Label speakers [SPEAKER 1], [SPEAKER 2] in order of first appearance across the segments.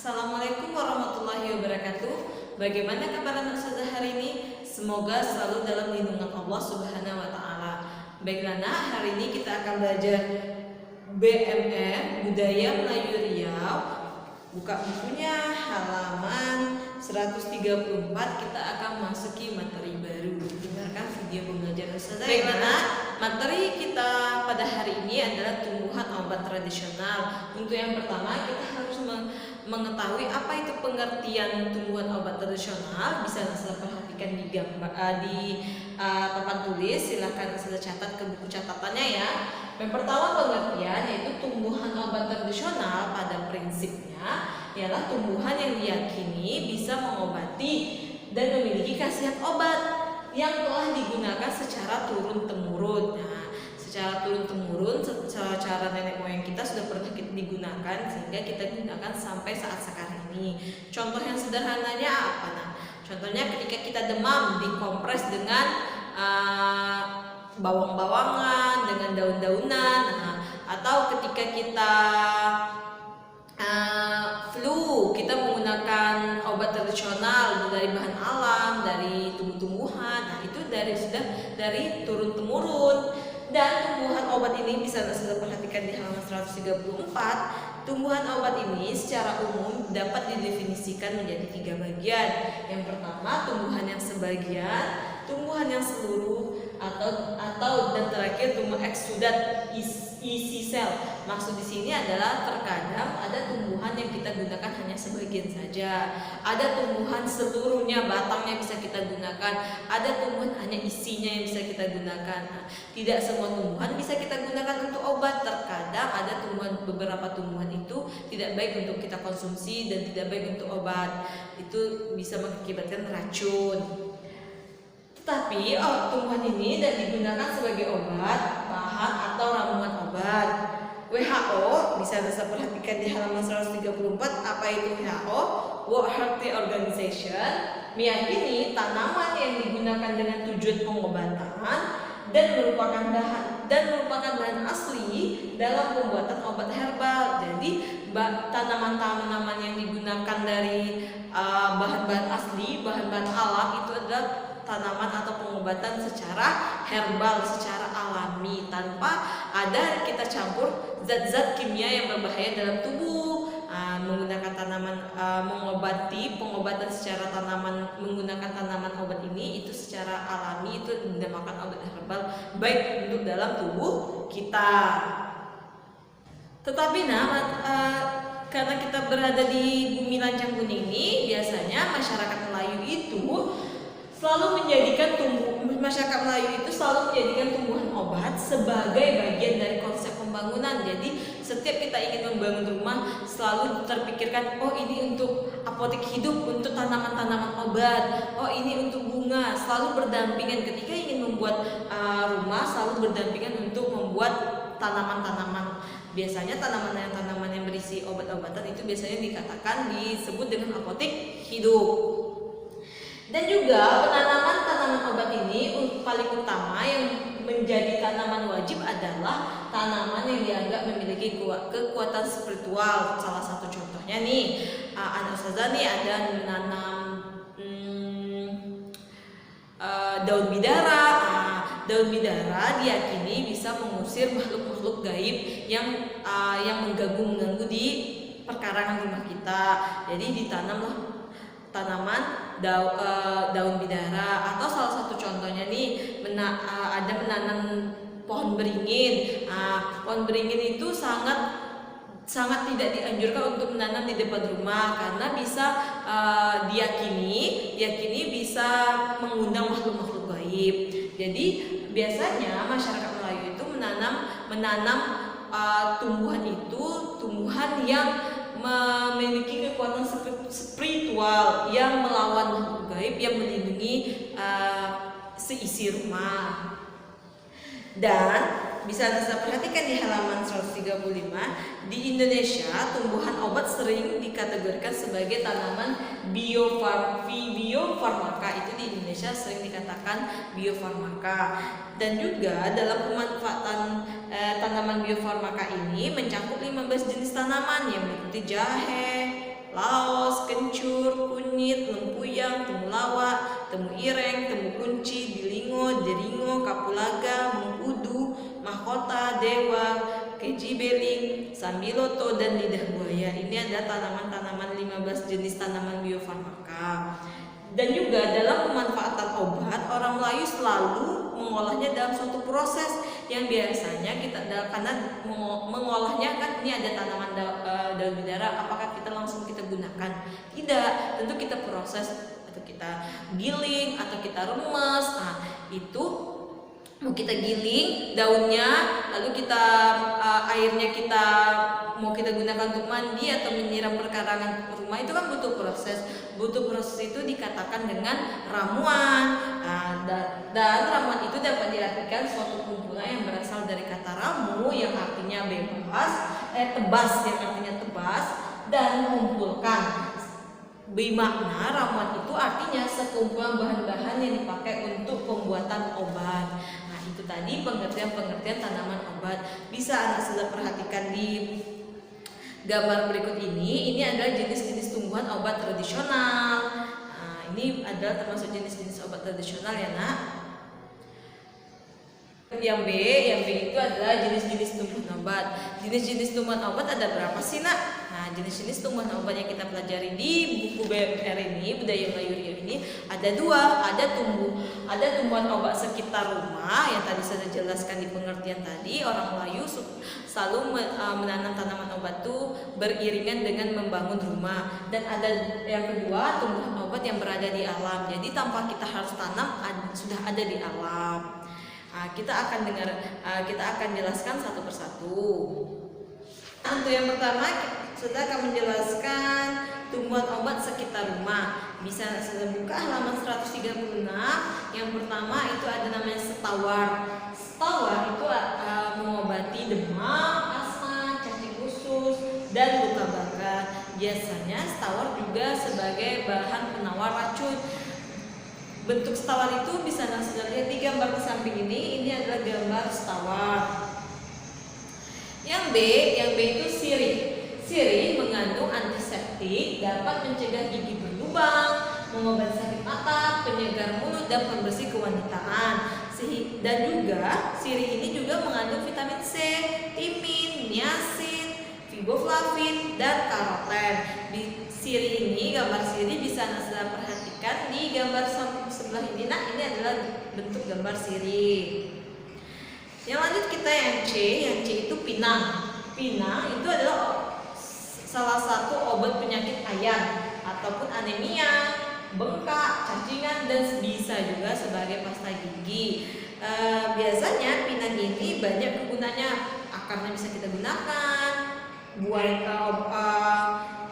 [SPEAKER 1] Assalamualaikum warahmatullahi wabarakatuh. Bagaimana kabar anak ustazah hari ini? Semoga selalu dalam lindungan Allah Subhanahu wa taala. Baiklah nak, hari ini kita akan belajar BMR Budaya Melayu Riau. Buka bukunya halaman 134, kita akan masuki materi baru. Dengarkan video pembelajaran ustazah. Baiklah nak, materi kita pada hari ini adalah tumbuhan obat tradisional. Untuk yang pertama kita harus mengetahui apa itu pengertian tumbuhan obat tradisional. Bisa saya perhatikan di papan tulis, silahkan saya catat ke buku catatannya ya. Yang pertama pengertian yaitu tumbuhan obat tradisional pada prinsipnya ialah tumbuhan yang diyakini bisa mengobati dan memiliki khasiat obat yang telah digunakan secara turun-temurun. Nah, secara turun-temurun, cara nenek moyang kita sudah pernah digunakan sehingga kita gunakan sampai saat sekarang ini. Contoh yang sederhananya apa? Nah, contohnya ketika kita demam dikompres dengan bawang-bawangan, dengan daun-daunan, atau ketika kita flu, kita menggunakan obat tradisional dari bahan alam, dari tumbuh-tumbuhan. Nah, itu sudah dari turun-temurun. Dan tumbuhan obat ini bisa Anda perhatikan di halaman 134. Tumbuhan obat ini secara umum dapat didefinisikan menjadi 3 bagian. Yang pertama, tumbuhan yang sebagian, tumbuhan yang seluruh, atau dan terakhir tumbuh eksudat isi sel. Maksud di sini adalah terkadang ada tumbuhan yang kita gunakan hanya sebagian saja. Ada tumbuhan seluruhnya, batangnya bisa kita gunakan. Ada tumbuhan hanya isinya yang bisa kita gunakan. Nah, tidak semua tumbuhan bisa kita gunakan untuk obat. Terkadang ada beberapa tumbuhan itu tidak baik untuk kita konsumsi dan tidak baik untuk obat. Itu bisa mengakibatkan racun. Tetapi tumbuhan ini tidak digunakan sebagai obat, bahan atau ramuan obat. WHO bisa Anda perhatikan di halaman 134. Apa itu WHO? World Health Organization meyakini tanaman yang digunakan dengan tujuan pengobatan dan merupakan bahan asli dalam pembuatan obat herbal. Jadi tanaman-tanaman yang digunakan dari bahan-bahan asli, bahan-bahan alam itu adalah tanaman atau pengobatan secara herbal, secara alami, tanpa ada kita campur zat-zat kimia yang berbahaya dalam tubuh. Menggunakan tanaman, pengobatan secara tanaman, menggunakan tanaman obat ini itu secara alami, itu dinamakan obat herbal, baik untuk dalam tubuh kita. Tetapi karena kita berada di bumi lancang kuning ini, biasanya masyarakat Melayu itu selalu menjadikan tumbuhan obat sebagai bagian dari konsep pembangunan. Jadi setiap kita ingin membangun rumah selalu terpikirkan, oh ini untuk apotek hidup, untuk tanaman-tanaman obat, oh ini untuk bunga. Selalu berdampingan ketika ingin membuat rumah, selalu berdampingan untuk membuat tanaman-tanaman. Biasanya tanaman yang berisi obat-obatan itu biasanya disebut dengan apotek hidup. Dan juga penanaman tanaman obat ini paling utama yang menjadi tanaman wajib adalah tanaman yang dianggap memiliki kekuatan spiritual. Salah satu contohnya nih, anak ustazah nih ada menanam daun bidara. Daun bidara diyakini bisa mengusir makhluk-makhluk gaib yang mengganggu di perkarangan rumah kita. Jadi ditanamlah tanaman daun bidara. Atau salah satu contohnya nih, ada menanam pohon beringin. Pohon beringin itu sangat tidak dianjurkan untuk menanam di depan rumah karena bisa diyakini bisa mengundang makhluk-makhluk gaib. Jadi biasanya masyarakat Melayu itu menanam tumbuhan yang memiliki kekuatan spiritual yang melawan makhluk gaib, yang melindungi seisi rumah. Dan bisa Anda perhatikan di halaman 135, di Indonesia tumbuhan obat sering dikategorikan sebagai tanaman biofarmaka. Itu di Indonesia sering dikatakan biofarmaka. Dan juga dalam pemanfaatan tanaman biofarmaka ini mencakup 15 jenis tanaman yang meliputi jahe, laos, kencur, kunyit, lempuyang, temulawak, temu ireng, temu kunci, dilingo, deringo, kapulaga, mengkudu, mahkota, dewa, keji beling, sambiloto, dan lidah buaya. Ini adalah tanaman-tanaman 15 jenis tanaman biofarmaka. Dan juga dalam pemanfaatan obat, orang Melayu selalu mengolahnya dalam suatu proses yang biasanya kita karena mengolahnya kan ini ada tanaman daun bidara, apakah kita langsung kita gunakan? Tidak, tentu kita proses atau kita giling atau kita remes. Nah, itu mau kita giling daunnya, lalu kita airnya kita mau kita gunakan untuk mandi atau menyiram perkarangan rumah, itu kan butuh proses itu dikatakan dengan ramuan. Dan ramuan itu dapat dilakukan suatu kumpulan yang berasal dari kata ramu yang artinya tebas yang artinya tebas, dan mengumpulkan. Bermakna ramuan itu artinya sekumpulan bahan-bahan yang dipakai untuk pembuatan obat. Nah, itu tadi pengertian tanaman obat. Bisa anak sudah perhatikan di gambar berikut ini adalah jenis-jenis tumbuhan obat tradisional. Nah, ini adalah termasuk jenis-jenis obat tradisional ya nak. Yang B itu adalah jenis-jenis tumbuhan obat. Jenis-jenis tumbuhan obat ada berapa sih nak? Nah, jenis-jenis tumbuhan obat yang kita pelajari di buku BMR ini, Budaya Melayu Riau ini, ada dua. Ada tumbuhan obat sekitar rumah yang tadi saya jelaskan di pengertian tadi. Orang Melayu selalu menanam tanaman obat itu beriringan dengan membangun rumah. Dan ada yang kedua, tumbuhan obat yang berada di alam. Jadi tanpa kita harus tanam, sudah ada di alam. Kita akan jelaskan satu persatu. Untuk yang pertama, sudah akan menjelaskan tumbuhan obat sekitar rumah. Bisa sudah buka halaman 136. Yang pertama itu ada namanya setawar. Setawar itu mengobati demam, asma, cacing usus, dan luka bakar. Biasanya setawar juga sebagai bahan penawar racun. Bentuk setawar itu bisa sudah lihat di gambar di samping ini. Ini adalah gambar setawar. Yang B itu sirih. Sirih mengandung antiseptik, dapat mencegah gigi berlubang, mengobati sakit mata, penyegar mulut, dan pembersih kewanitaan. Dan juga sirih ini juga mengandung vitamin C, timin, niacin, riboflavin, dan karoten. Di sirih ini, gambar sirih bisa Anda perhatikan di gambar sebelah ini. Nah, ini adalah bentuk gambar sirih. Yang lanjut kita yang C itu pinang. Pinang itu adalah salah satu obat penyakit ayan ataupun anemia, bengkak, cacingan, dan bisa juga sebagai pasta gigi. Biasanya pinang ini banyak kegunaannya. Akarnya bisa kita gunakan,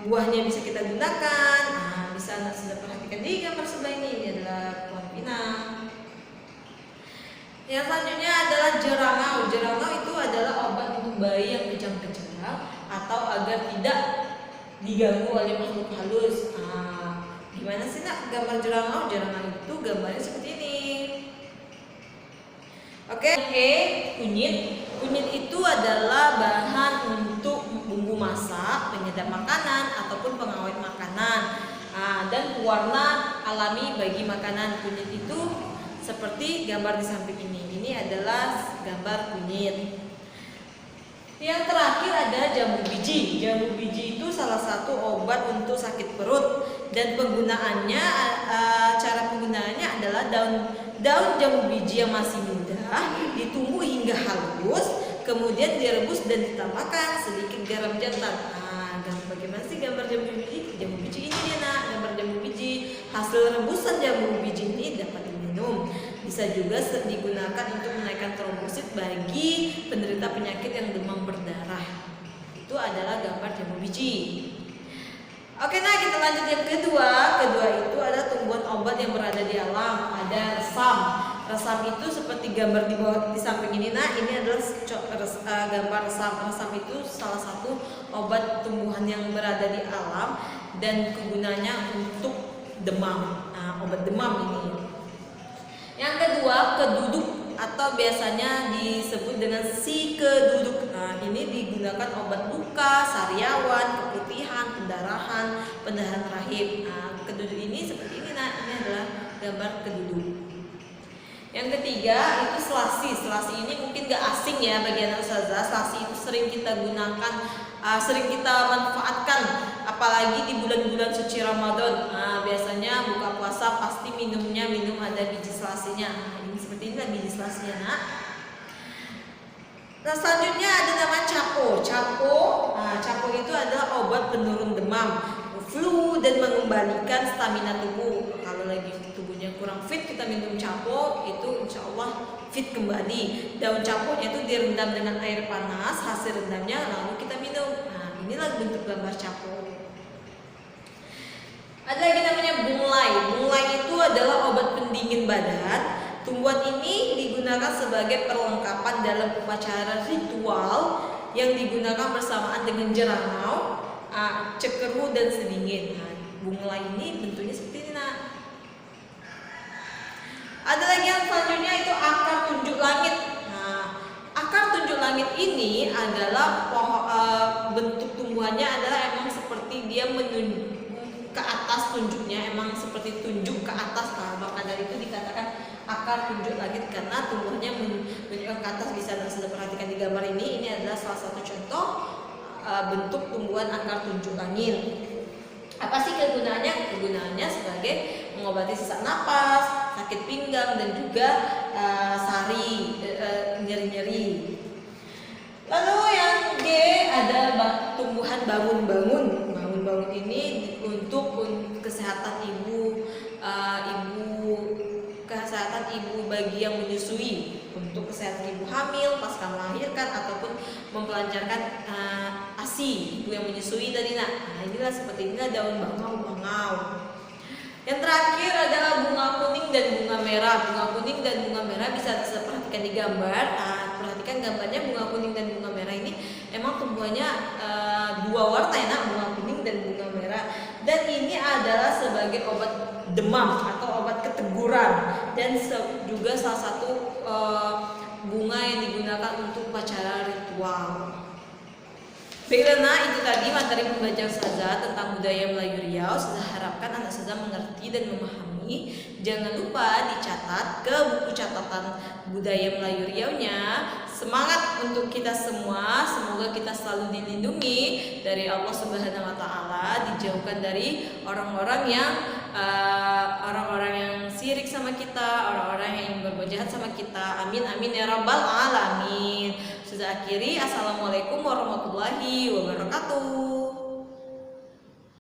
[SPEAKER 1] buahnya bisa kita gunakan. Bisa Anda sudah perhatikan di gambar sebelah ini adalah pohon pinang. Yang selanjutnya adalah jerangau. Jerangau itu adalah obat untuk bayi yang kejang-kejang atau agar tidak diganggu oleh makhluk halus. Gimana sih nak gambar jerangau? Jerangau itu gambarnya seperti ini. Oke, kunyit. Kunyit itu adalah bahan untuk bumbu masak, penyedap makanan ataupun pengawet makanan. Dan warna alami bagi makanan. Kunyit itu seperti gambar di samping ini. Ini adalah gambar kunyit. Yang terakhir ada jambu biji. Jambu biji itu salah satu obat untuk sakit perut, dan penggunaannya, cara penggunaannya adalah daun jambu biji yang masih muda ditumbuk hingga halus, kemudian direbus dan ditambahkan sedikit garam jantan. Bagaimana sih gambar jambu biji? Jambu biji ini dia nak, gambar jambu biji. Hasil rebusan jambu biji ini dapat diminum. Bisa juga digunakan untuk menaikkan trombosit bagi penderita penyakit yang demam berdarah. Itu adalah gambar jambu biji. Oke, nah kita lanjut yang kedua. Kedua itu ada tumbuhan obat yang berada di alam. Ada resam. Resam itu seperti gambar di bawah di samping ini. Nah, ini adalah gambar resam. Resam itu salah satu obat tumbuhan yang berada di alam dan kegunaannya untuk demam. Obat demam ini. Yang kedua, keduduk atau biasanya disebut dengan si keduduk. Ini digunakan obat luka, sariawan, keputihan, pendarahan, rahim. Nah, kedudu ini seperti ini. Nah, ini adalah gambar kedudu. Yang ketiga itu selasi. Selasi ini mungkin gak asing ya bagi anak ustazah. Selasi itu sering kita gunakan, sering kita manfaatkan, apalagi di bulan-bulan suci Ramadan. Nah, biasanya buka puasa pasti minum ada biji selasinya. Nah, ini seperti ini biji selasinya, nak. Nah, selanjutnya ada nama capo. Nah, capo itu adalah obat penurun demam, flu, dan mengembalikan stamina tubuh. Kalau lagi tubuhnya kurang fit, kita minum capo, itu insya Allah fit kembali. Daun caponya itu direndam dengan air panas, hasil rendamnya lalu kita minum. Nah, inilah bentuk gambar capo. Ada lagi namanya bunglai. Bunglai itu adalah obat pendingin badan. Tumbuhan ini digunakan sebagai perlengkapan dalam upacara ritual yang digunakan bersamaan dengan jeramau, cekeru, dan sedingin. Nah, bunglai ini bentuknya seperti ini, nak. Ada lagi yang selanjutnya itu akar tunjuk langit. Nah, akar tunjuk langit ini adalah bentuk tumbuhannya adalah emang seperti dia menunjuk ke atas, tunjuknya emang seperti tunjuk ke atas. Nah, maka dari itu dikatakan akar tunjuk langit karena tumbuhnya menunjuk ke atas. Bisa sudah perhatikan di gambar ini adalah salah satu contoh bentuk tumbuhan akar tunjuk langit. Apa sih kegunaannya? Kegunaannya sebagai mengobati sesak napas, sakit pinggang, dan juga nyeri-nyeri. Lalu yang G ada tumbuhan bangun-bangun. Bangun-bangun ini untuk kesehatan kesehatan ibu bagi yang menyusui, untuk kesehatan ibu hamil pasca melahirkan ataupun mempelancarkan ASI ibu yang menyusui tadi, nak. Nah, inilah seperti inilah daun bangau. Yang terakhir adalah bunga kuning dan bunga merah. Bunga kuning dan bunga merah bisa perhatikan di gambar. Perhatikan gambarnya, bunga kuning dan bunga merah ini emang tumbuhannya dua warna ya, nak, bunga kuning dan bunga merah. Dan ini adalah sebagai obat demam atau obat keteguran, dan juga salah satu bunga yang digunakan untuk upacara ritual. Baiklah, nah, itu tadi materi pembelajaran ustazah tentang budaya Melayu Riau. Saya harapkan anak ustazah mengerti dan memahami. Jangan lupa dicatat ke buku catatan budaya Melayu Riau-nya. Semangat untuk kita semua. Semoga kita selalu dilindungi dari Allah Subhanahu wa taala, dijauhkan dari orang-orang yang sirik sama kita, orang-orang yang berbuat jahat sama kita. Amin amin ya rabbal alamin. Sudah akhiri. Assalamualaikum warahmatullahi wabarakatuh.